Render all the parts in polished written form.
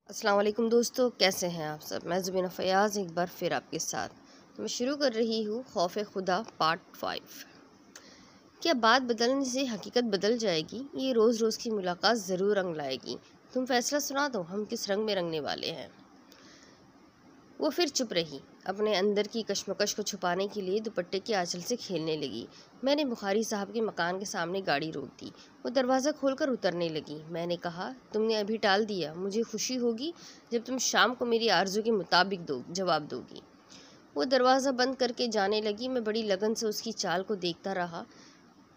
अस्सलाम वालेकुम दोस्तों, कैसे हैं आप सब। मैं ज़ुबीना फ़याज़ एक बार फिर आपके साथ। तो मैं शुरू कर रही हूँ खौफ खुदा पार्ट 5। क्या बात बदलने से हकीकत बदल जाएगी? ये रोज़ रोज़ की मुलाकात ज़रूर रंग लाएगी। तुम फैसला सुना दो, हम किस रंग में रंगने वाले हैं। वो फिर चुप रही, अपने अंदर की कश्मकश को छुपाने के लिए दुपट्टे के आंचल से खेलने लगी। मैंने बुखारी साहब के मकान के सामने गाड़ी रोक दी। वो दरवाज़ा खोलकर उतरने लगी। मैंने कहा, तुमने अभी टाल दिया। मुझे खुशी होगी जब तुम शाम को मेरी आरज़ू के मुताबिक जवाब दोगी। वो दरवाज़ा बंद करके जाने लगी। मैं बड़ी लगन से उसकी चाल को देखता रहा।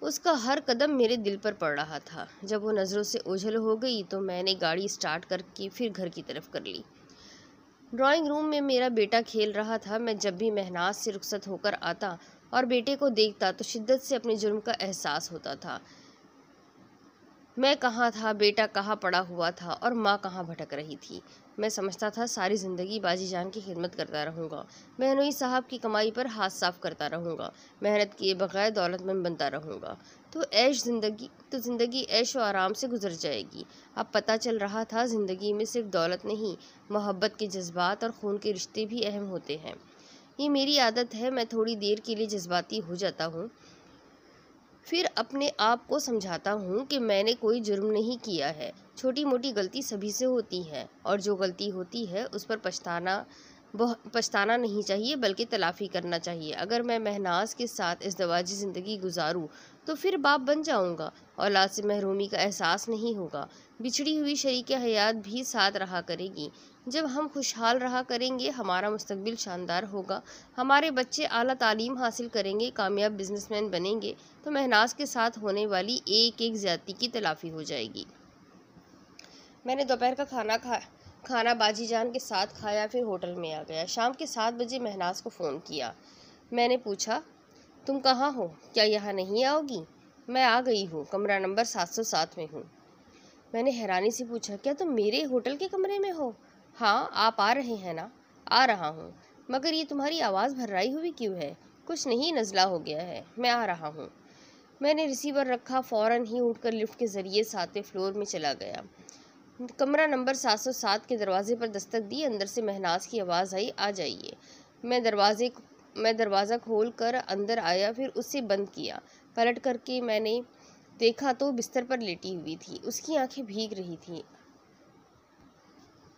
उसका हर कदम मेरे दिल पर पड़ रहा था। जब वो नज़रों से ओझल हो गई तो मैंने गाड़ी स्टार्ट करके फिर घर की तरफ कर ली। ड्राइंग रूम में मेरा बेटा खेल रहा था। मैं जब भी महनाज से रुखसत होकर आता और बेटे को देखता तो शिद्दत से अपने जुर्म का एहसास होता था। मैं कहाँ था, बेटा कहाँ पड़ा हुआ था और माँ कहाँ भटक रही थी। मैं समझता था सारी ज़िंदगी बाजी जान की खिदमत करता रहूँगा, बहनोई साहब की कमाई पर हाथ साफ करता रहूँगा, मेहनत किए बगैर दौलतमंद बनता रहूँगा। तो ज़िंदगी ऐश व आराम से गुजर जाएगी। अब पता चल रहा था ज़िंदगी में सिर्फ दौलत नहीं, मोहब्बत के जज्बात और खून के रिश्ते भी अहम होते हैं। ये मेरी आदत है, मैं थोड़ी देर के लिए जज्बाती हो जाता हूँ, फिर अपने आप को समझाता हूँ कि मैंने कोई जुर्म नहीं किया है। छोटी मोटी गलती सभी से होती है और जो गलती होती है उस पर पछताना नहीं चाहिए, बल्कि तलाफ़ी करना चाहिए। अगर मैं महनाज के साथ इज़दवाजी ज़िंदगी गुजारूँ तो फिर बाप बन जाऊँगा। औलाद से महरूमी का एहसास नहीं होगा। बिछड़ी हुई शरीक हयात भी साथ रहा करेगी। जब हम खुशहाल रहा करेंगे, हमारा मुस्तकबिल शानदार होगा। हमारे बच्चे आला तालीम हासिल करेंगे, कामयाब बिजनेसमैन बनेंगे, तो महनाज के साथ होने वाली एक एक ज़्यादती की तलाफ़ी हो जाएगी। मैंने दोपहर का खाना बाजी जान के साथ खाया, फिर होटल में आ गया। शाम के 7 बजे महनाज को फ़ोन किया। मैंने पूछा, तुम कहाँ हो, क्या यहाँ नहीं आओगी? मैं आ गई हूँ, कमरा नंबर 707 में हूँ। मैंने हैरानी से पूछा, क्या तुम मेरे होटल के कमरे में हो? हाँ, आप आ रहे हैं ना? आ रहा हूँ, मगर ये तुम्हारी आवाज़ भर्राई हुई क्यों है? कुछ नहीं, नज़ला हो गया है, मैं आ रहा हूँ। मैंने रिसीवर रखा, फ़ौरन ही उठकर लिफ्ट के ज़रिए 7वें फ्लोर में चला गया। कमरा नंबर 707 के दरवाजे पर दस्तक दी। अंदर से महनाज की आवाज़ आई, आ जाइए। मैं दरवाज़ा खोल कर अंदर आया, फिर उसे बंद किया। पलट करके मैंने देखा तो बिस्तर पर लेटी हुई थी। उसकी आंखें भीग रही थीं।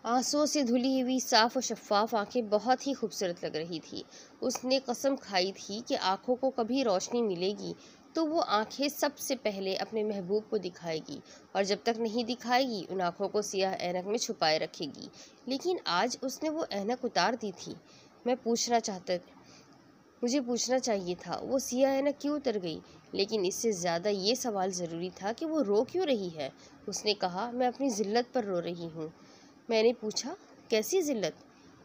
आंसुओं से धुली हुई साफ और शफाफ आंखें बहुत ही खूबसूरत लग रही थी। उसने कसम खाई थी कि आंखों को कभी रोशनी मिलेगी तो वो आंखें सबसे पहले अपने महबूब को दिखाएगी, और जब तक नहीं दिखाएगी उन आंखों को सियाह ऐनक में छुपाए रखेगी। लेकिन आज उसने वो ऐनक उतार दी थी। मुझे पूछना चाहिए था, वो सियाह ऐनक क्यों उतर गई? लेकिन इससे ज़्यादा ये सवाल ज़रूरी था कि वो रो क्यों रही है। उसने कहा, मैं अपनी ज़िल्लत पर रो रही हूँ। मैंने पूछा, कैसी ज़िल्लत?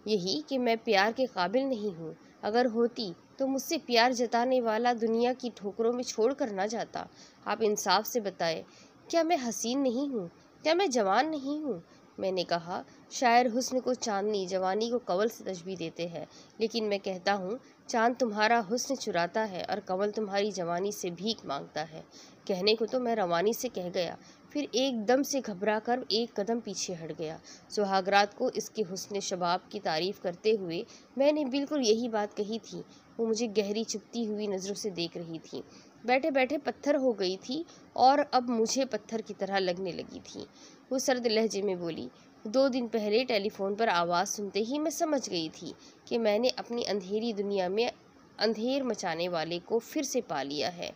यही कि मैं प्यार के काबिल नहीं हूँ। अगर होती तो मुझसे प्यार जताने वाला दुनिया की ठोकरों में छोड़ कर ना जाता। आप इंसाफ से बताएं, क्या मैं हसीन नहीं हूँ? क्या मैं जवान नहीं हूँ? मैंने कहा, शायर हुस्न को चांदनी, जवानी को कंवल से तशबीह देते हैं, लेकिन मैं कहता हूँ, चांद तुम्हारा हुस्न चुराता है और कंवल तुम्हारी जवानी से भीख मांगता है। कहने को तो मैं रवानी से कह गया, फिर एकदम से घबरा कर एक कदम पीछे हट गया। सुहागरात को इसके हुस्न शबाब की तारीफ़ करते हुए मैंने बिल्कुल यही बात कही थी। वो मुझे गहरी चुभती हुई नज़रों से देख रही थी। बैठे बैठे पत्थर हो गई थी और अब मुझे पत्थर की तरह लगने लगी थी। वो सर्द लहजे में बोली, 2 दिन पहले टेलीफोन पर आवाज़ सुनते ही मैं समझ गई थी कि मैंने अपनी अंधेरी दुनिया में अंधेर मचाने वाले को फिर से पा लिया है।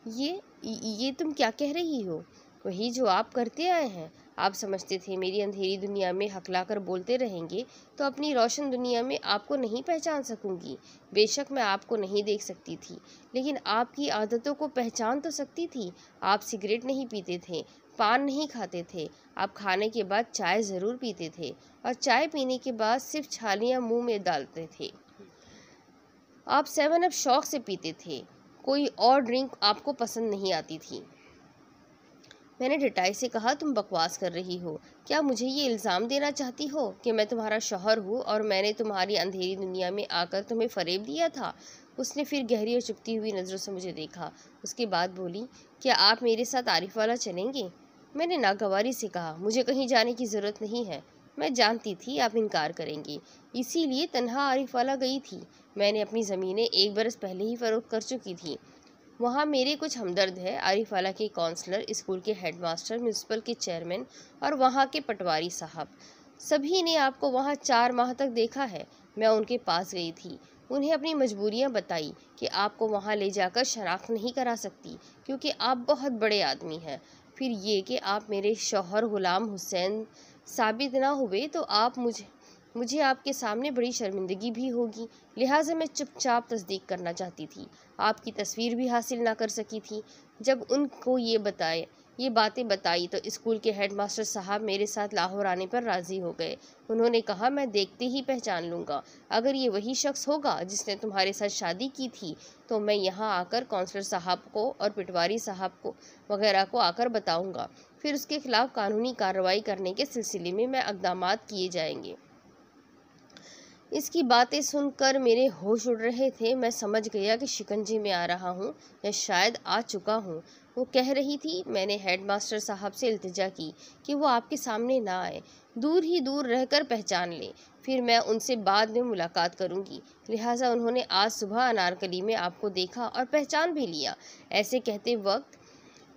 ये तुम क्या कह रही हो? वही जो आप करते आए हैं। आप समझते थे मेरी अंधेरी दुनिया में हकलाकर बोलते रहेंगे तो अपनी रोशन दुनिया में आपको नहीं पहचान सकूंगी। बेशक मैं आपको नहीं देख सकती थी, लेकिन आपकी आदतों को पहचान तो सकती थी। आप सिगरेट नहीं पीते थे, पान नहीं खाते थे। आप खाने के बाद चाय ज़रूर पीते थे, और चाय पीने के बाद सिर्फ छालियाँ मुंह में डालते थे। आप 7 अप शौक से पीते थे, कोई और ड्रिंक आपको पसंद नहीं आती थी। मैंने डटाई से कहा, तुम बकवास कर रही हो। क्या मुझे ये इल्ज़ाम देना चाहती हो कि मैं तुम्हारा शौहर हूँ और मैंने तुम्हारी अंधेरी दुनिया में आकर तुम्हें फ़रेब दिया था? उसने फिर गहरी और चुभती हुई नज़रों से मुझे देखा। उसके बाद बोली, क्या आप मेरे साथ आरिफ वाला चलेंगे? मैंने नागवारी से कहा, मुझे कहीं जाने की ज़रूरत नहीं है। मैं जानती थी आप इनकार करेंगी, इसीलिए तन्हा आरिफ वाला गई थी। मैंने अपनी ज़मीनें 1 बरस पहले ही फ़रोख्त कर चुकी थी। वहाँ मेरे कुछ हमदर्द है, आरिफ वाला के काउंसलर, स्कूल के हेडमास्टर, म्यूनसिपल के चेयरमैन और वहाँ के पटवारी साहब, सभी ने आपको वहाँ 4 माह तक देखा है। मैं उनके पास गई थी, उन्हें अपनी मजबूरियाँ बताई कि आपको वहाँ ले जाकर शनाख्त नहीं करा सकती क्योंकि आप बहुत बड़े आदमी हैं। फिर ये कि आप मेरे शौहर गुलाम हुसैन साबित ना हुए तो मुझे आपके सामने बड़ी शर्मिंदगी भी होगी, लिहाजा मैं चुपचाप तस्दीक करना चाहती थी। आपकी तस्वीर भी हासिल ना कर सकी थी। जब उनको ये बातें बताई तो स्कूल के हेडमास्टर साहब मेरे साथ लाहौर आने पर राज़ी हो गए। उन्होंने कहा, मैं देखते ही पहचान लूँगा, अगर ये वही शख्स होगा जिसने तुम्हारे साथ शादी की थी तो मैं यहाँ आकर काउंसलर साहब को और पटवारी साहब को वगैरह को आकर बताऊँगा। फिर उसके खिलाफ कानूनी कार्रवाई करने के सिलसिले में इक़दामात किए जाएंगे। इसकी बातें सुनकर मेरे होश उड़ रहे थे। मैं समझ गया कि शिकंजे में आ रहा हूँ या शायद आ चुका हूँ। वो कह रही थी। मैंने हेडमास्टर साहब से इल्तिजा की कि वो आपके सामने ना आए, दूर ही दूर रहकर पहचान लें, फिर मैं उनसे बाद में मुलाकात करूँगी। लिहाजा उन्होंने आज सुबह अनारकली में आपको देखा और पहचान भी लिया। ऐसे कहते वक्त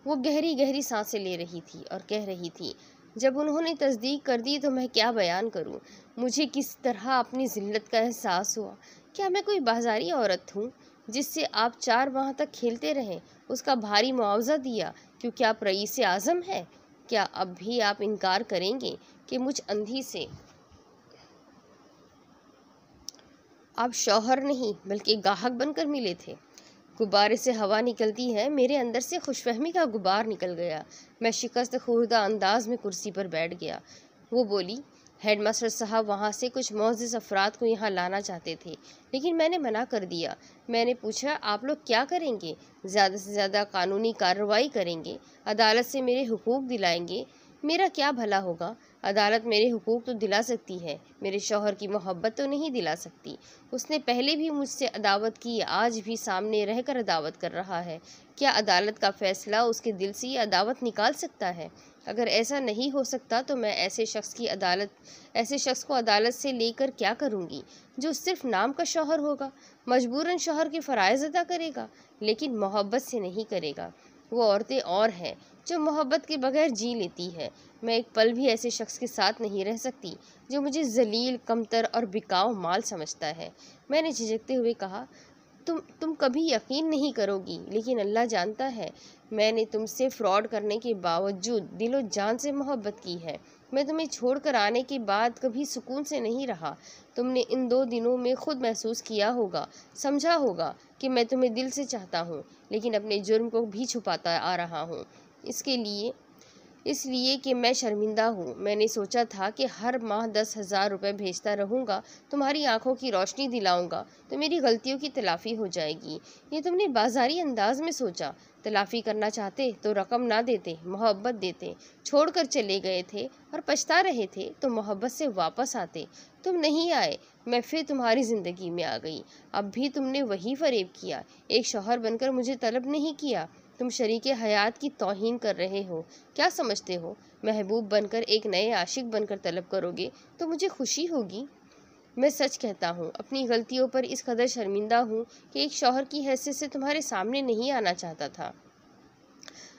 वो गहरी गहरी सांसें ले रही थी और कह रही थी, जब उन्होंने तस्दीक कर दी तो मैं क्या बयान करूं। मुझे किस तरह अपनी ज़िल्लत का एहसास हुआ। क्या मैं कोई बाजारी औरत हूं जिससे आप 4 माह तक खेलते रहें, उसका भारी मुआवजा दिया क्योंकि आप रईस आज़म हैं? क्या अब भी आप इनकार करेंगे कि मुझ अंधी से आप शौहर नहीं बल्कि गाहक बनकर मिले थे? गुब्बारे से हवा निकलती है, मेरे अंदर से खुशफहमी का गुब्बार निकल गया। मैं शिकस्त खुर्दा अंदाज में कुर्सी पर बैठ गया। वो बोली, हेडमास्टर साहब वहाँ से कुछ मोअज़्ज़िज़ अफराद को यहाँ लाना चाहते थे, लेकिन मैंने मना कर दिया। मैंने पूछा, आप लोग क्या करेंगे? ज़्यादा से ज़्यादा कानूनी कार्रवाई करेंगे, अदालत से मेरे हुकूक दिलाएंगे। मेरा क्या भला होगा? अदालत मेरे हुकूक तो दिला सकती है, मेरे शौहर की मोहब्बत तो नहीं दिला सकती। उसने पहले भी मुझसे अदावत की, आज भी सामने रहकर अदावत कर रहा है। क्या अदालत का फ़ैसला उसके दिल से ये अदावत निकाल सकता है? अगर ऐसा नहीं हो सकता तो मैं ऐसे शख्स को अदालत से लेकर क्या करूँगी जो सिर्फ नाम का शौहर होगा, मजबूरन शौहर के फ़राइज़ अदा करेगा लेकिन मोहब्बत से नहीं करेगा। वो औरतें और हैं जो मोहब्बत के बगैर जी लेती है। मैं एक पल भी ऐसे शख्स के साथ नहीं रह सकती जो मुझे जलील, कमतर और बिकाऊ माल समझता है। मैंने झिझकते हुए कहा, तुम कभी यकीन नहीं करोगी, लेकिन अल्लाह जानता है मैंने तुमसे फ्रॉड करने के बावजूद दिलो जान से मोहब्बत की है। मैं तुम्हें छोड़कर आने के बाद कभी सुकून से नहीं रहा। तुमने इन 2 दिनों में खुद महसूस किया होगा, समझा होगा कि मैं तुम्हें दिल से चाहता हूँ, लेकिन अपने जुर्म को भी छुपाता आ रहा हूँ। इसलिए कि मैं शर्मिंदा हूँ। मैंने सोचा था कि हर माह 10,000 रुपये भेजता रहूँगा, तुम्हारी आंखों की रोशनी दिलाऊँगा तो मेरी गलतियों की तलाफ़ी हो जाएगी। ये तुमने बाजारी अंदाज में सोचा। तलाफ़ी करना चाहते तो रकम ना देते, मोहब्बत देते। छोड़कर चले गए थे और पछता रहे थे तो मोहब्बत से वापस आते। तुम नहीं आए, मैं फिर तुम्हारी ज़िंदगी में आ गई। अब भी तुमने वही फ़रेब किया, एक शौहर बनकर मुझे तलब नहीं किया। तुम शरीके हयात की तौहीन कर रहे हो। क्या समझते हो महबूब बनकर, एक नए आशिक बनकर तलब करोगे तो मुझे खुशी होगी? मैं सच कहता हूँ, अपनी गलतियों पर इस कदर शर्मिंदा हूँ कि एक शौहर की हैसियत से तुम्हारे सामने नहीं आना चाहता था।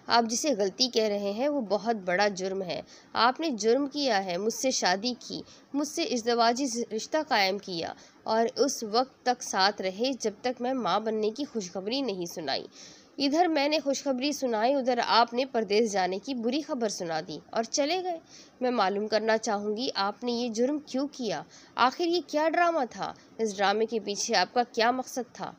आप जिसे गलती कह रहे हैं वो बहुत बड़ा जुर्म है। आपने जुर्म किया है, मुझसे शादी की, मुझसे इज़्दवाजी रिश्ता कायम किया और उस वक्त तक साथ रहे जब तक मैं माँ बनने की खुशखबरी नहीं सुनाई। इधर मैंने खुशखबरी सुनाई, उधर आपने परदेश जाने की बुरी खबर सुना दी और चले गए। मैं मालूम करना चाहूँगी आपने ये जुर्म क्यों किया? आखिर ये क्या ड्रामा था? इस ड्रामे के पीछे आपका क्या मकसद था?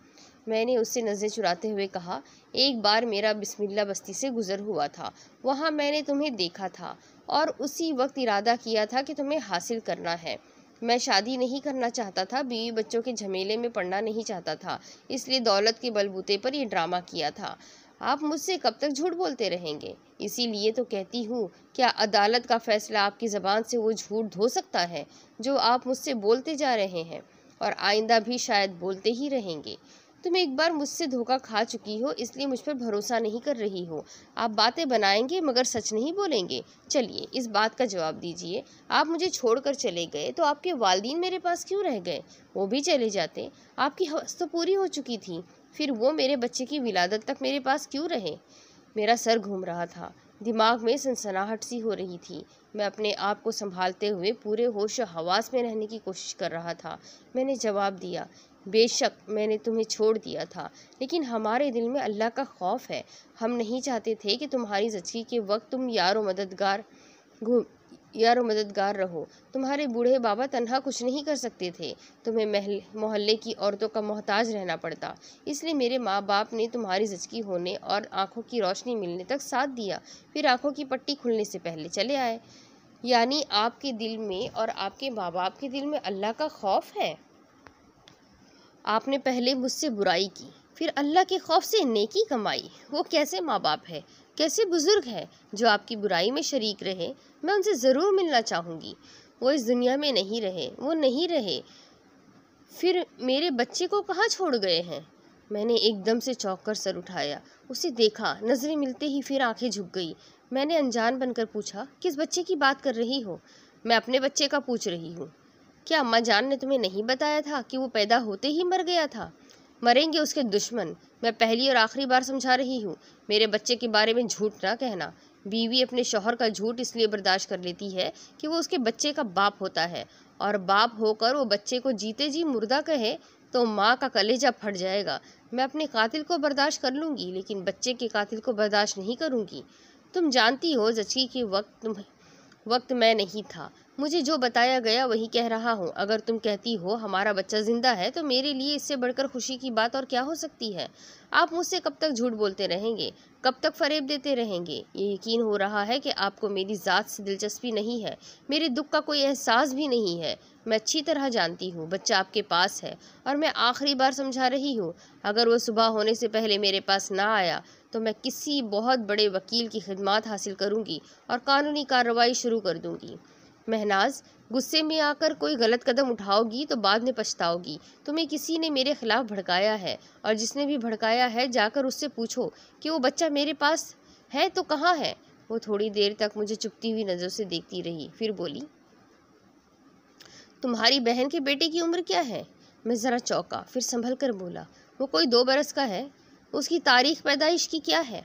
मैंने उससे नज़रें चुराते हुए कहा, एक बार मेरा बिस्मिल्ला बस्ती से गुज़र हुआ था, वहाँ मैंने तुम्हें देखा था और उसी वक्त इरादा किया था कि तुम्हें हासिल करना है। मैं शादी नहीं करना चाहता था, बीवी बच्चों के झमेले में पड़ना नहीं चाहता था, इसलिए दौलत के बलबूते पर यह ड्रामा किया था। आप मुझसे कब तक झूठ बोलते रहेंगे? इसीलिए तो कहती हूँ, क्या अदालत का फैसला आपकी ज़बान से वो झूठ धो सकता है जो आप मुझसे बोलते जा रहे हैं और आइंदा भी शायद बोलते ही रहेंगे? तुम एक बार मुझसे धोखा खा चुकी हो, इसलिए मुझ पर भरोसा नहीं कर रही हो। आप बातें बनाएंगे मगर सच नहीं बोलेंगे। चलिए इस बात का जवाब दीजिए, आप मुझे छोड़कर चले गए तो आपके वालिदैन मेरे पास क्यों रह गए? वो भी चले जाते, आपकी हवस तो पूरी हो चुकी थी, फिर वो मेरे बच्चे की विलादत तक मेरे पास क्यों रहे? मेरा सर घूम रहा था, दिमाग में सनसनाहट सी हो रही थी। मैं अपने आप को संभालते हुए पूरे होश हवास में रहने की कोशिश कर रहा था। मैंने जवाब दिया, बेशक मैंने तुम्हें छोड़ दिया था, लेकिन हमारे दिल में अल्लाह का खौफ है। हम नहीं चाहते थे कि तुम्हारी ज़िंदगी के वक्त तुम यारो मददगार रहो। तुम्हारे बूढ़े बाबा तन्हा कुछ नहीं कर सकते थे, तुम्हें मोहल्ले की औरतों का मोहताज रहना पड़ता। इसलिए मेरे माँ बाप ने तुम्हारी ज़िंदगी होने और आंखों की रोशनी मिलने तक साथ दिया, फिर आंखों की पट्टी खुलने से पहले चले आए। यानी आपके दिल में और आपके माँ बाप के दिल में अल्लाह का खौफ है। आपने पहले मुझसे बुराई की, फिर अल्लाह के खौफ से नेकी कमाई। वो कैसे माँ बाप है, कैसे बुजुर्ग है जो आपकी बुराई में शरीक रहे? मैं उनसे ज़रूर मिलना चाहूँगी। वो इस दुनिया में नहीं रहे, वो नहीं रहे। फिर मेरे बच्चे को कहाँ छोड़ गए हैं? मैंने एकदम से चौंक कर सर उठाया, उसे देखा, नज़रें मिलते ही फिर आंखें झुक गई। मैंने अनजान बनकर पूछा, किस बच्चे की बात कर रही हो? मैं अपने बच्चे का पूछ रही हूँ। क्या अम्मा जान ने तुम्हें नहीं बताया था कि वो पैदा होते ही मर गया था? मरेंगे उसके दुश्मन। मैं पहली और आखिरी बार समझा रही हूँ, मेरे बच्चे के बारे में झूठ ना कहना। बीवी अपने शौहर का झूठ इसलिए बर्दाश्त कर लेती है कि वो उसके बच्चे का बाप होता है, और बाप होकर वो बच्चे को जीते जी मुर्दा कहे तो माँ का कलेजा फट जाएगा। मैं अपने कातिल को बर्दाश्त कर लूँगी, लेकिन बच्चे के कातिल को बर्दाश्त नहीं करूँगी। तुम जानती हो जच्ची के वक्त मैं नहीं था। मुझे जो बताया गया वही कह रहा हूँ। अगर तुम कहती हो हमारा बच्चा जिंदा है तो मेरे लिए इससे बढ़कर खुशी की बात और क्या हो सकती है? आप मुझसे कब तक झूठ बोलते रहेंगे, कब तक फरेब देते रहेंगे? ये यकीन हो रहा है कि आपको मेरी ज़ात से दिलचस्पी नहीं है, मेरे दुख का कोई एहसास भी नहीं है। मैं अच्छी तरह जानती हूँ बच्चा आपके पास है, और मैं आखिरी बार समझा रही हूँ, अगर वो सुबह होने से पहले मेरे पास ना आया तो मैं किसी बहुत बड़े वकील की खिदमत हासिल करूँगी और कानूनी कार्रवाई शुरू कर दूँगी। महनाज, गुस्से में आकर कोई गलत कदम उठाओगी तो बाद में पछताओगी। तुम्हें किसी ने मेरे खिलाफ भड़काया है, और जिसने भी भड़काया है जाकर उससे पूछो कि वो बच्चा मेरे पास है तो कहाँ है। वो थोड़ी देर तक मुझे चुपती हुई नज़रों से देखती रही, फिर बोली, तुम्हारी बहन के बेटे की उम्र क्या है? मैं ज़रा चौंका, फिर संभल कर बोला, वो कोई 2 बरस का है। उसकी तारीख पैदाइश की क्या है?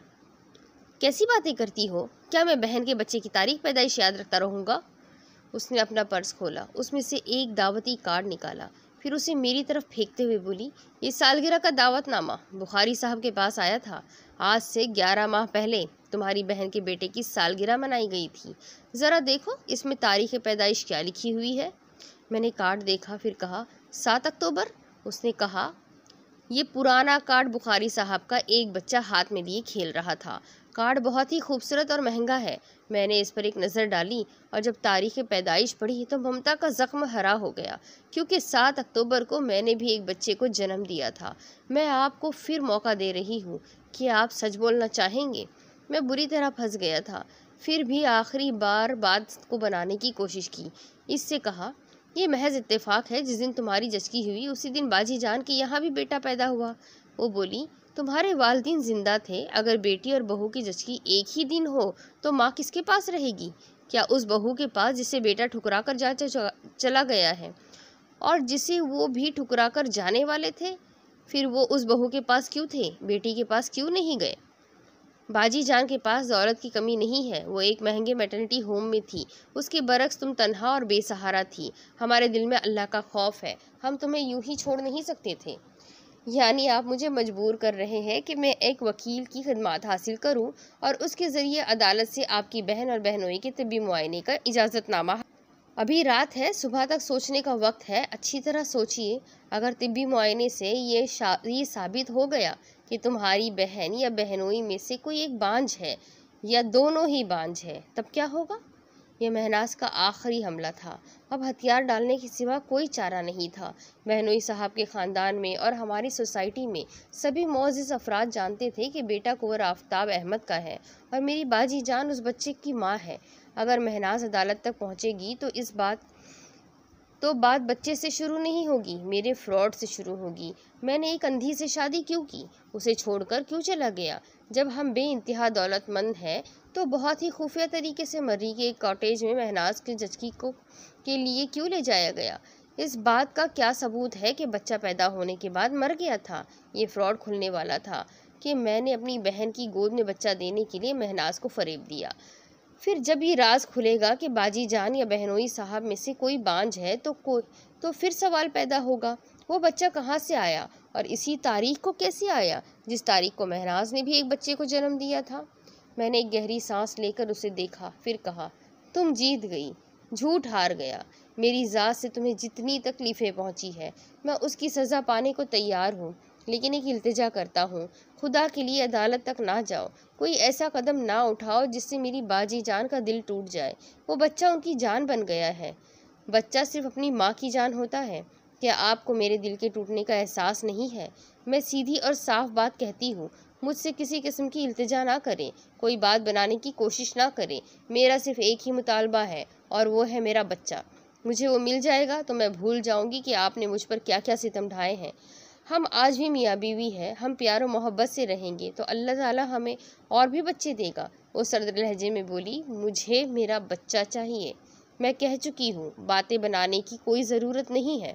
कैसी बातें करती हो? क्या मैं बहन के बच्चे की तारीख पैदाइश याद रखता रहूँगा? उसने अपना पर्स खोला, उसमें से एक दावती कार्ड निकाला, फिर उसे मेरी तरफ फेंकते हुए बोली, ये सालगिरह का दावतनामा बुखारी साहब के पास आया था। आज से 11 माह पहले तुम्हारी बहन के बेटे की सालगिरह मनाई गई थी। ज़रा देखो इसमें तारीख पैदाइश क्या लिखी हुई है। मैंने कार्ड देखा, फिर कहा, 7 अक्टूबर। उसने कहा, ये पुराना कार्ड बुखारी साहब का एक बच्चा हाथ में लिए खेल रहा था। कार्ड बहुत ही खूबसूरत और महंगा है। मैंने इस पर एक नज़र डाली, और जब तारीख़ पैदाइश पढ़ी तो ममता का ज़ख्म हरा हो गया, क्योंकि 7 अक्टूबर को मैंने भी एक बच्चे को जन्म दिया था। मैं आपको फिर मौका दे रही हूँ कि आप सच बोलना चाहेंगे। मैं बुरी तरह फंस गया था, फिर भी आखिरी बार बात को बनाने की कोशिश की। इससे कहा, ये महज इत्तेफाक है, जिस दिन तुम्हारी जचकी हुई उसी दिन बाजी जान के यहाँ भी बेटा पैदा हुआ। वो बोली, तुम्हारे वालिदैन जिंदा थे। अगर बेटी और बहू की जचकी एक ही दिन हो तो माँ किसके पास रहेगी? क्या उस बहू के पास जिसे बेटा ठुकरा कर चला गया है, और जिसे वो भी ठुकरा कर जाने वाले थे? फिर वो उस बहू के पास क्यों थे, बेटी के पास क्यों नहीं गए? बाजी जान के पास दौलत की कमी नहीं है, वो एक महंगे मैटरनिटी होम में थी। उसके बरक्स तुम तन्हा और बेसहारा थी। हमारे दिल में अल्लाह का खौफ है, हम तुम्हें यूं ही छोड़ नहीं सकते थे। यानी आप मुझे मजबूर कर रहे हैं कि मैं एक वकील की खिदमत हासिल करूं और उसके ज़रिए अदालत से आपकी बहन और बहनोई के तिब्बी मुआयने का इजाज़तनामा। अभी रात है, सुबह तक सोचने का वक्त है। अच्छी तरह सोचिए, अगर तिब्बी मुआयने से ये साबित हो गया कि तुम्हारी बहन या बहनोई में से कोई एक बांझ है या दोनों ही बांझ है, तब क्या होगा? यह महनाज का आखिरी हमला था। अब हथियार डालने के सिवा कोई चारा नहीं था। बहनोई साहब के ख़ानदान में और हमारी सोसाइटी में सभी मोअज़्ज़िज़ अफराद जानते थे कि बेटा कुंवर आफ्ताब अहमद का है, और मेरी बाजी जान उस बच्चे की माँ है। अगर महनाज अदालत तक पहुँचेगी तो इस बात तो बात बच्चे से शुरू नहीं होगी, मेरे फ्रॉड से शुरू होगी। मैंने एक अंधी से शादी क्यों की, उसे छोड़कर क्यों चला गया? जब हम बेइंतहा दौलतमंद हैं तो बहुत ही खुफिया तरीके से मर्री के एक कॉटेज में महनाज के जचकी को के लिए क्यों ले जाया गया? इस बात का क्या सबूत है कि बच्चा पैदा होने के बाद मर गया था? ये फ्रॉड खुलने वाला था कि मैंने अपनी बहन की गोद में बच्चा देने के लिए महनाज को फरेब दिया। फिर जब ये राज खुलेगा कि बाजी जान या बहनोई साहब में से कोई बांझ है तो फिर सवाल पैदा होगा, वो बच्चा कहाँ से आया और इसी तारीख को कैसे आया जिस तारीख को महनाज ने भी एक बच्चे को जन्म दिया था? मैंने एक गहरी सांस लेकर उसे देखा, फिर कहा, तुम जीत गई, झूठ हार गया। मेरी ज़ात से तुम्हें जितनी तकलीफ़ें पहुंची है मैं उसकी सज़ा पाने को तैयार हूँ, लेकिन एक इल्तिजा करता हूँ, खुदा के लिए अदालत तक ना जाओ, कोई ऐसा कदम ना उठाओ जिससे मेरी बाजी जान का दिल टूट जाए। वो बच्चा उनकी जान बन गया है। बच्चा सिर्फ अपनी माँ की जान होता है। क्या आपको मेरे दिल के टूटने का एहसास नहीं है? मैं सीधी और साफ बात कहती हूँ, मुझसे किसी किस्म की इल्तिजा ना करें, कोई बात बनाने की कोशिश ना करें। मेरा सिर्फ एक ही मुतालबा है और वो है मेरा बच्चा। मुझे वो मिल जाएगा तो मैं भूल जाऊंगी कि आपने मुझ पर क्या क्या सितम ढाए हैं। हम आज भी मियाँ बीवी हैं, हम प्यार और मोहब्बत से रहेंगे तो अल्लाह ताला हमें और भी बच्चे देगा। वो सर्द लहजे में बोली, मुझे मेरा बच्चा चाहिए। मैं कह चुकी हूँ, बातें बनाने की कोई ज़रूरत नहीं है।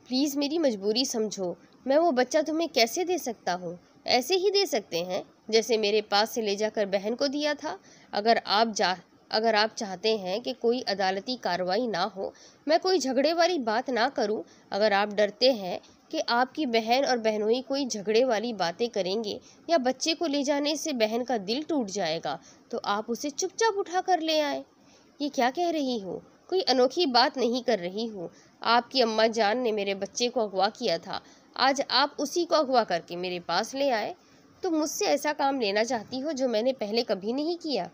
प्लीज़ मेरी मजबूरी समझो। मैं वो बच्चा तुम्हें कैसे दे सकता हूँ? ऐसे ही दे सकते हैं जैसे मेरे पास से ले जाकर बहन को दिया था। अगर आप चाहते हैं कि कोई अदालती कार्रवाई ना हो, मैं कोई झगड़े वाली बात ना करूं, अगर आप डरते हैं कि आपकी बहन और बहनोई कोई झगड़े वाली बातें करेंगे या बच्चे को ले जाने से बहन का दिल टूट जाएगा, तो आप उसे चुपचाप उठा कर ले आए। ये क्या कह रही हो? कोई अनोखी बात नहीं कर रही हूँ। आपकी अम्मा जान ने मेरे बच्चे को अगवा किया था, आज आप उसी को अगवा करके मेरे पास ले आए। तो मुझसे ऐसा काम लेना चाहती हो जो मैंने पहले कभी नहीं किया।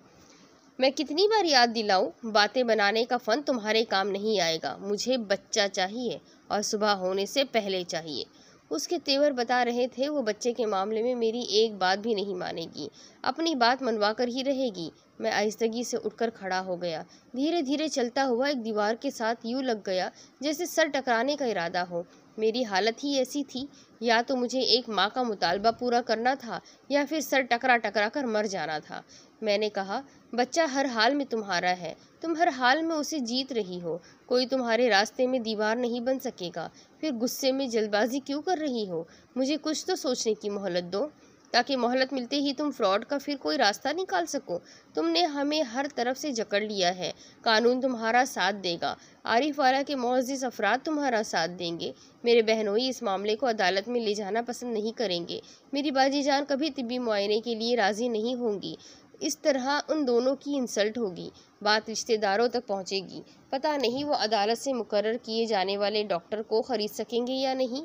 मैं कितनी बार याद दिलाऊं, बातें बनाने का फन तुम्हारे काम नहीं आएगा। मुझे बच्चा चाहिए और सुबह होने से पहले चाहिए। उसके तेवर बता रहे थे वो बच्चे के मामले में मेरी एक बात भी नहीं मानेगी, अपनी बात मनवा कर ही रहेगी। मैं आहिस्तगी से उठकर खड़ा हो गया, धीरे धीरे चलता हुआ एक दीवार के साथ यूँ लग गया जैसे सर टकराने का इरादा हो। मेरी हालत ही ऐसी थी, या तो मुझे एक माँ का मुतालबा पूरा करना था या फिर सर टकरा टकरा कर मर जाना था। मैंने कहा, बच्चा हर हाल में तुम्हारा है, तुम हर हाल में उसे जीत रही हो, कोई तुम्हारे रास्ते में दीवार नहीं बन सकेगा। फिर गुस्से में जल्दबाजी क्यों कर रही हो? मुझे कुछ तो सोचने की मोहलत दो, ताकि मोहलत मिलते ही तुम फ्रॉड का फिर कोई रास्ता निकाल सको। तुमने हमें हर तरफ से जकड़ लिया है, कानून तुम्हारा साथ देगा, आरिफ वाला के मुअज़्ज़िज़ अफराद तुम्हारा साथ देंगे। मेरे बहनोई इस मामले को अदालत में ले जाना पसंद नहीं करेंगे। मेरी बाजी जान कभी तिब्बी मुआयने के लिए राज़ी नहीं होंगी। इस तरह उन दोनों की इंसल्ट होगी, बात रिश्तेदारों तक पहुंचेगी। पता नहीं वो अदालत से मुकर्रर किए जाने वाले डॉक्टर को ख़रीद सकेंगे या नहीं।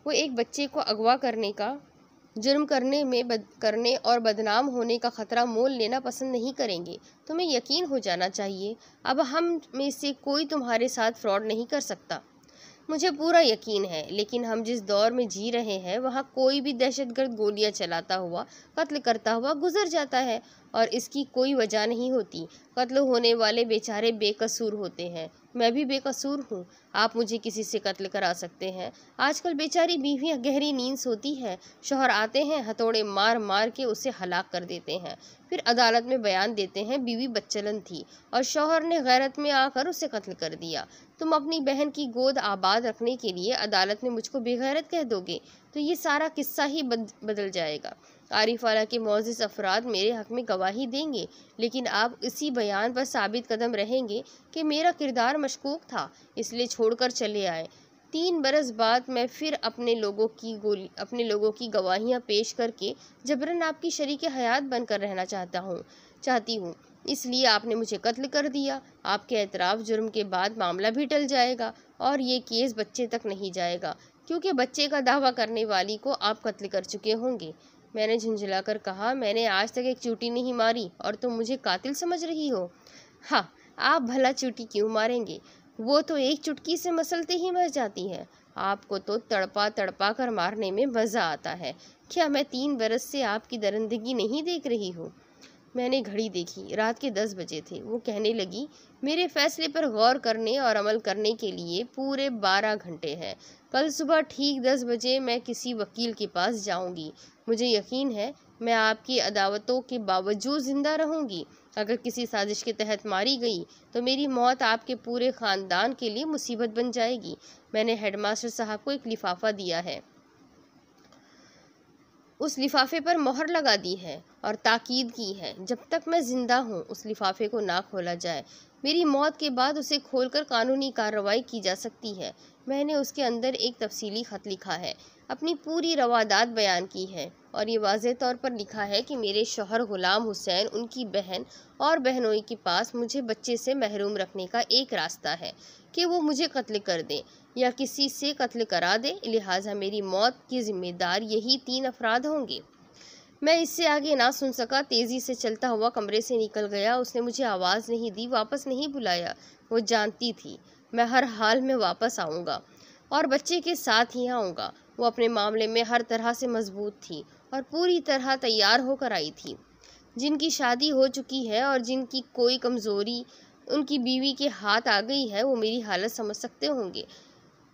वो एक बच्चे को अगवा करने का जुर्म करने और बदनाम होने का ख़तरा मोल लेना पसंद नहीं करेंगे। तुम्हें यकीन हो जाना चाहिए, अब हम में से कोई तुम्हारे साथ फ्रॉड नहीं कर सकता। मुझे पूरा यकीन है, लेकिन हम जिस दौर में जी रहे हैं वहाँ कोई भी दहशतगर्द गोलियां चलाता हुआ, कत्ल करता हुआ गुजर जाता है और इसकी कोई वजह नहीं होती। कत्ल होने वाले बेचारे बेकसूर होते हैं, मैं भी बेकसूर हूँ। आप मुझे किसी से कत्ल करा सकते हैं? आजकल बेचारी बीवियाँ गहरी नींद सोती हैं, शौहर आते हैं, हथौड़े मार मार के उसे हलाक कर देते हैं, फिर अदालत में बयान देते हैं बीवी बच्चलन थी और शौहर ने गैरत में आकर उसे कत्ल कर दिया। तुम अपनी बहन की गोद आबाद रखने के लिए अदालत में मुझको बेगैरत कह दोगे तो ये सारा किस्सा ही बदल जाएगा। आरिफ वाला के मुअज़्ज़िज़ अफराद मेरे हक़ में गवाही देंगे, लेकिन आप इसी बयान पर साबित कदम रहेंगे कि मेरा किरदार मशकूक था, इसलिए छोड़कर चले आए। 3 बरस बाद मैं फिर अपने लोगों की गवाहियाँ पेश करके जबरन आपकी शरीक हयात बनकर रहना चाहती हूँ। इसलिए आपने मुझे कत्ल कर दिया। आपके एतराफ़ जुर्म के बाद मामला भी टल जाएगा और ये केस बच्चे तक नहीं जाएगा, क्योंकि बच्चे का दावा करने वाली को आप कत्ल कर चुके होंगे। मैंने झुंझलाकर कहा, मैंने आज तक एक चूटी नहीं मारी और तुम मुझे कातिल समझ रही हो? हाँ, आप भला चूटी क्यों मारेंगे? वो तो एक चुटकी से मसलते ही मर जाती है। आपको तो तड़पा तड़पा कर मारने में मज़ा आता है। क्या मैं 3 बरस से आपकी दरिंदगी नहीं देख रही हूँ? मैंने घड़ी देखी, रात के 10 बजे थे। वो कहने लगी, मेरे फैसले पर गौर करने और अमल करने के लिए पूरे 12 घंटे हैं। कल सुबह ठीक 10 बजे मैं किसी वकील के पास जाऊंगी। मुझे यकीन है मैं आपकी अदावतों के बावजूद जिंदा रहूंगी। अगर किसी साजिश के तहत मारी गई तो मेरी मौत आपके पूरे ख़ानदान के लिए मुसीबत बन जाएगी। मैंने हेडमास्टर साहब को एक लिफाफा दिया है, उस लिफाफे पर मोहर लगा दी है और ताकीद की है, जब तक मैं जिंदा हूँ उस लिफाफे को ना खोला जाए। मेरी मौत के बाद उसे खोलकर कानूनी कार्रवाई की जा सकती है। मैंने उसके अंदर एक तफसीली ख़त लिखा है, अपनी पूरी रवादात बयान की है और ये वाज़ेह तौर पर लिखा है कि मेरे शौहर ग़ुलाम हुसैन, उनकी बहन और बहनोई के पास मुझे बच्चे से महरूम रखने का एक रास्ता है कि वो मुझे कत्ल कर दें या किसी से कत्ल करा दे। लिहाजा मेरी मौत की जिम्मेदार यही 3 अफराद होंगे। मैं इससे आगे ना सुन सका, तेज़ी से चलता हुआ कमरे से निकल गया। उसने मुझे आवाज़ नहीं दी, वापस नहीं बुलाया। वो जानती थी मैं हर हाल में वापस आऊँगा और बच्चे के साथ ही आऊँगा। वो अपने मामले में हर तरह से मजबूत थी और पूरी तरह तैयार होकर आई थी। जिनकी शादी हो चुकी है और जिनकी कोई कमज़ोरी उनकी बीवी के हाथ आ गई है, वो मेरी हालत समझ सकते होंगे।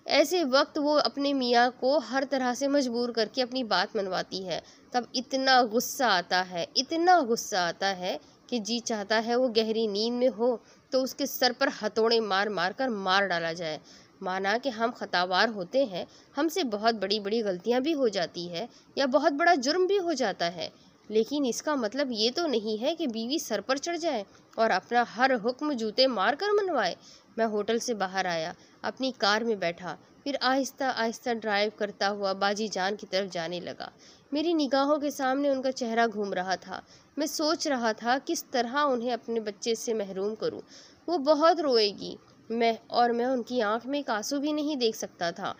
ऐसे वक्त वो अपने मियाँ को हर तरह से मजबूर करके अपनी बात मनवाती है। तब इतना गुस्सा आता है, इतना गुस्सा आता है कि जी चाहता है वो गहरी नींद में हो तो उसके सर पर हथौड़े मार मार कर मार डाला जाए। माना कि हम खतावार होते हैं, हमसे बहुत बड़ी बड़ी गलतियां भी हो जाती है या बहुत बड़ा जुर्म भी हो जाता है, लेकिन इसका मतलब ये तो नहीं है कि बीवी सर पर चढ़ जाए और अपना हर हुक्म जूते मार कर मनवाए। मैं होटल से बाहर आया, अपनी कार में बैठा, फिर आहिस्ता आहिस्ता ड्राइव करता हुआ बाजी जान की तरफ जाने लगा। मेरी निगाहों के सामने उनका चेहरा घूम रहा था। मैं सोच रहा था किस तरह उन्हें अपने बच्चे से महरूम करूं। वो बहुत रोएगी, मैं उनकी आंख में एक आंसू भी नहीं देख सकता था।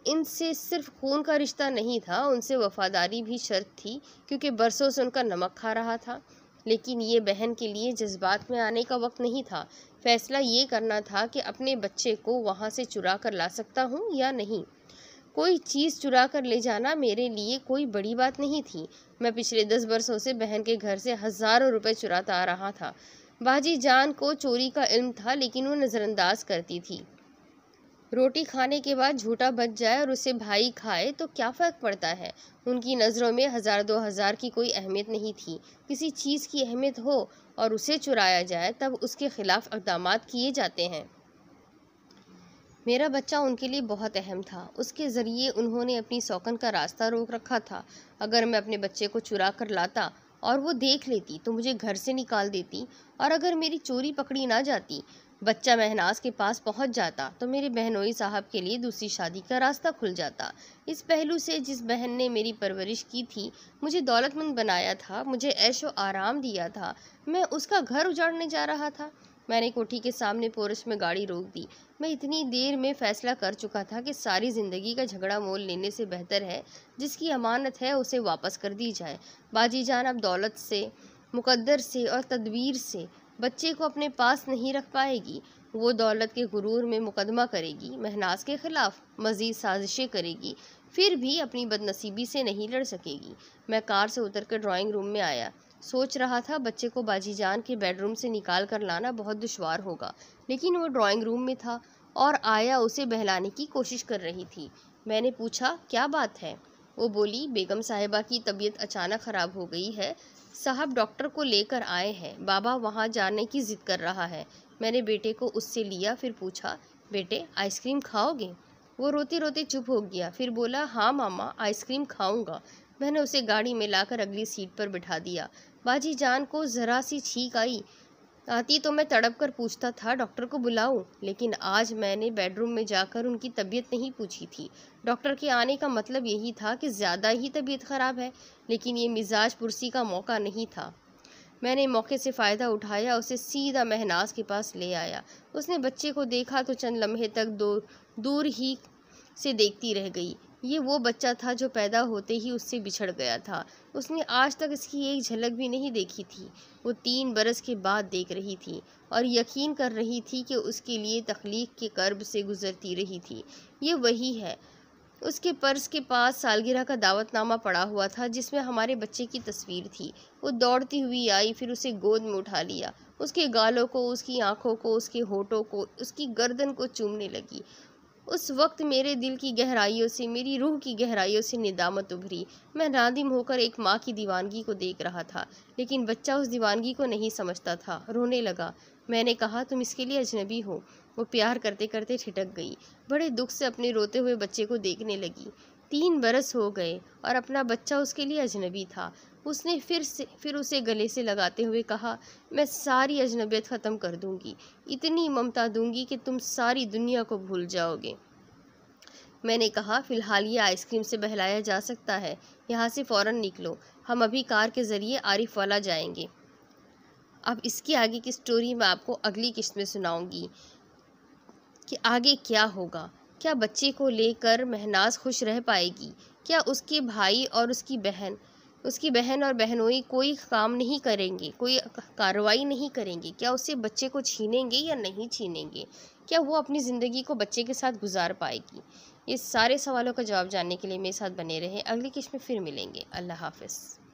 इनसे सिर्फ खून का रिश्ता नहीं था, उनसे वफादारी भी शर्त थी, क्योंकि बरसों से उनका नमक खा रहा था। लेकिन ये बहन के लिए जज्बात में आने का वक्त नहीं था। फैसला ये करना था कि अपने बच्चे को वहाँ से चुरा कर ला सकता हूँ या नहीं। कोई चीज़ चुरा कर ले जाना मेरे लिए कोई बड़ी बात नहीं थी। मैं पिछले 10 बरसों से बहन के घर से हज़ारों रुपए चुराता आ रहा था। बाजी जान को चोरी का इल्म था, लेकिन वो नज़रअंदाज करती थी। रोटी खाने के बाद झूठा बच जाए और उसे भाई खाए तो क्या फ़र्क पड़ता है। उनकी नज़रों में 1000-2000 की कोई अहमियत नहीं थी। किसी चीज़ की अहमियत हो और उसे चुराया जाए तब उसके खिलाफ इक़दामात किए जाते हैं। मेरा बच्चा उनके लिए बहुत अहम था। उसके ज़रिए उन्होंने अपनी सौकन का रास्ता रोक रखा था। अगर मैं अपने बच्चे को चुरा कर लाता और वो देख लेती तो मुझे घर से निकाल देती, और अगर मेरी चोरी पकड़ी ना जाती, बच्चा महनाज के पास पहुंच जाता, तो मेरे बहनोई साहब के लिए दूसरी शादी का रास्ता खुल जाता। इस पहलू से जिस बहन ने मेरी परवरिश की थी, मुझे दौलतमंद बनाया था, मुझे ऐशो आराम दिया था, मैं उसका घर उजाड़ने जा रहा था। मैंने कोठी के सामने पोरश में गाड़ी रोक दी। मैं इतनी देर में फ़ैसला कर चुका था कि सारी ज़िंदगी का झगड़ा मोल लेने से बेहतर है जिसकी अमानत है उसे वापस कर दी जाए। बाजी जान अब दौलत से, मुकद्दर से और तदबीर से बच्चे को अपने पास नहीं रख पाएगी। वो दौलत के गुरूर में मुकदमा करेगी, महनाज के ख़िलाफ़ मज़ीद साजिशें करेगी, फिर भी अपनी बदनसीबी से नहीं लड़ सकेगी। मैं कार से उतरकर ड्राइंग रूम में आया। सोच रहा था बच्चे को बाजीजान के बेडरूम से निकाल कर लाना बहुत दुश्वार होगा, लेकिन वो ड्राइंग रूम में था और आया उसे बहलाने की कोशिश कर रही थी। मैंने पूछा, क्या बात है? वो बोली, बेगम साहिबा की तबीयत अचानक ख़राब हो गई है, साहब डॉक्टर को लेकर आए हैं, बाबा वहाँ जाने की ज़िद कर रहा है। मैंने बेटे को उससे लिया, फिर पूछा, बेटे आइसक्रीम खाओगे? वो रोते रोते चुप हो गया, फिर बोला, हाँ मामा आइसक्रीम खाऊंगा। मैंने उसे गाड़ी में लाकर अगली सीट पर बिठा दिया। बाजी जान को ज़रा सी छींक आती तो मैं तड़प कर पूछता था, डॉक्टर को बुलाऊं? लेकिन आज मैंने बेडरूम में जाकर उनकी तबीयत नहीं पूछी थी। डॉक्टर के आने का मतलब यही था कि ज़्यादा ही तबीयत ख़राब है, लेकिन ये मिजाज पुरसी का मौका नहीं था। मैंने मौके से फ़ायदा उठाया, उसे सीधा महनाज के पास ले आया। उसने बच्चे को देखा तो चंद लम्हे तक दूर ही से देखती रह गई। ये वो बच्चा था जो पैदा होते ही उससे बिछड़ गया था। उसने आज तक इसकी एक झलक भी नहीं देखी थी। वो 3 बरस के बाद देख रही थी और यकीन कर रही थी कि उसके लिए तख्लीक के कर्ब से गुज़रती रही थी। ये वही है, उसके पर्स के पास सालगिरह का दावतनामा पड़ा हुआ था जिसमें हमारे बच्चे की तस्वीर थी। वो दौड़ती हुई आई, फिर उसे गोद में उठा लिया, उसके गालों को, उसकी आंखों को, उसके होठों को, उसकी गर्दन को चूमने लगी। उस वक्त मेरे दिल की गहराइयों से, मेरी रूह की गहराइयों से निदामत उभरी। मैं नादिम होकर एक माँ की दीवानगी को देख रहा था, लेकिन बच्चा उस दीवानगी को नहीं समझता था। रोने लगा। मैंने कहा, तुम इसके लिए अजनबी हो। वो प्यार करते करते ठिठक गई। बड़े दुख से अपने रोते हुए बच्चे को देखने लगी। 3 बरस हो गए और अपना बच्चा उसके लिए अजनबी था। उसने फिर उसे गले से लगाते हुए कहा, मैं सारी अजनबियत ख़त्म कर दूंगी, इतनी ममता दूंगी कि तुम सारी दुनिया को भूल जाओगे। मैंने कहा, फ़िलहाल ये आइसक्रीम से बहलाया जा सकता है, यहाँ से फ़ौरन निकलो, हम अभी कार के ज़रिए आरिफ वाला जाएंगे। अब इसकी आगे की स्टोरी मैं आपको अगली किस्त में सुनाऊंगी कि आगे क्या होगा। क्या बच्चे को लेकर महनाज खुश रह पाएगी? क्या उसके भाई और उसकी बहन और बहनोई कोई काम नहीं करेंगे, कोई कार्रवाई नहीं करेंगे? क्या उससे बच्चे को छीनेंगे या नहीं छीनेंगे? क्या वो अपनी ज़िंदगी को बच्चे के साथ गुजार पाएगी? ये सारे सवालों का जवाब जानने के लिए मेरे साथ बने रहें। अगली किस्त में फिर मिलेंगे। अल्लाह हाफ़िज़।